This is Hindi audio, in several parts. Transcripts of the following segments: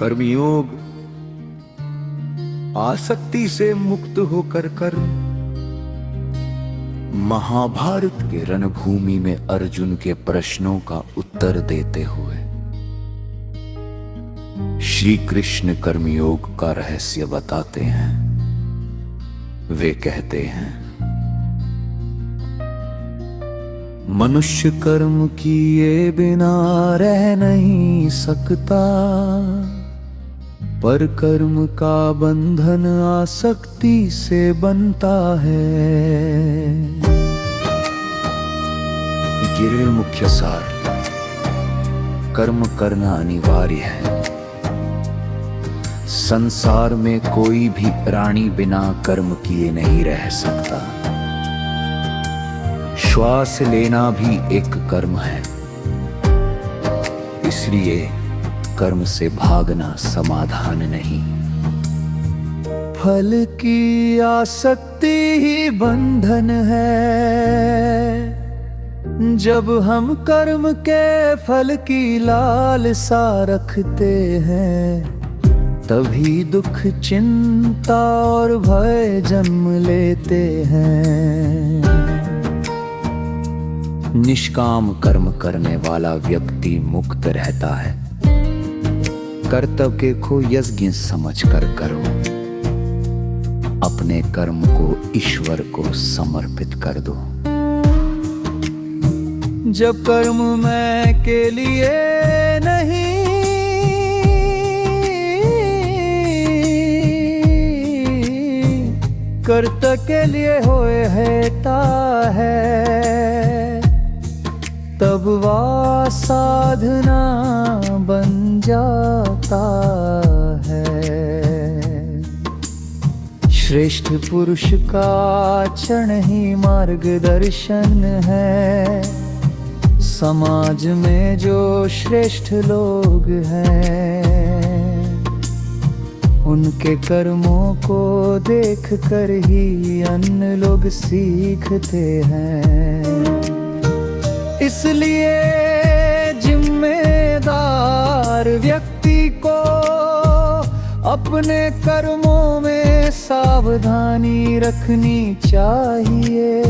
कर्मयोग आसक्ति से मुक्त होकर कर्म। महाभारत के रणभूमि में अर्जुन के प्रश्नों का उत्तर देते हुए श्री कृष्ण कर्मयोग का रहस्य बताते हैं। वे कहते हैं, मनुष्य कर्म किए बिना रह नहीं सकता, पर कर्म का बंधन आसक्ति से बनता है। गिरे मुख्य सार, कर्म करना अनिवार्य है। संसार में कोई भी प्राणी बिना कर्म किए नहीं रह सकता। श्वास लेना भी एक कर्म है, इसलिए कर्म से भागना समाधान नहीं। फल की आसक्ति ही बंधन है। जब हम कर्म के फल की लालसा रखते हैं, तभी दुख, चिंता और भय जन्म लेते हैं। निष्काम कर्म करने वाला व्यक्ति मुक्त रहता है। कर्तव्य को यज्ञ समझकर करो। अपने कर्म को ईश्वर को समर्पित कर दो। जब कर्म मैं के लिए नहीं, कर्ता के लिए होए हेता है, तब वह साधना बन जाता है। श्रेष्ठ पुरुष का आचरण ही मार्गदर्शन है। समाज में जो श्रेष्ठ लोग हैं, उनके कर्मों को देख कर ही अन्य लोग सीखते हैं। इसलिए जिम्मेदार व्यक्ति को अपने कर्मों में सावधानी रखनी चाहिए।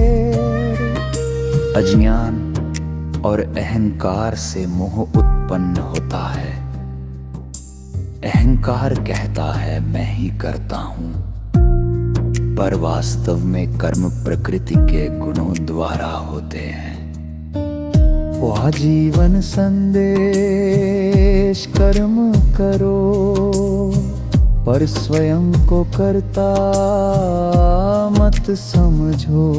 अज्ञान और अहंकार से मोह उत्पन्न होता है। अहंकार कहता है मैं ही करता हूं, पर वास्तव में कर्म प्रकृति के गुणों द्वारा होते हैं। वह जीवन संदेश कर्म करो, पर स्वयं को कर्ता मत समझो।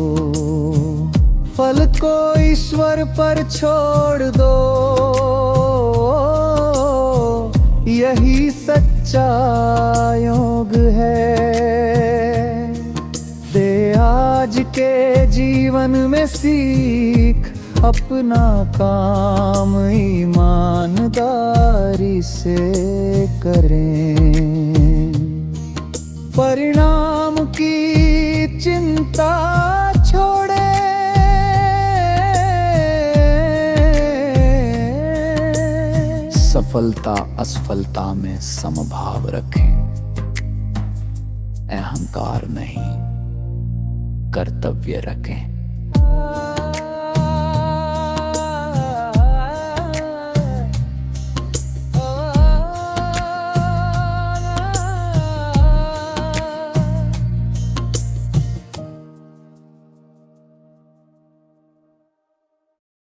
फल को ईश्वर पर छोड़ दो, यही सच्चा योग है। दे आज के जीवन में सीख, अपना काम ईमानदारी से करें। परिणाम की चिंता छोड़े, सफलता असफलता में समभाव रखें। अहंकार नहीं, कर्तव्य रखें।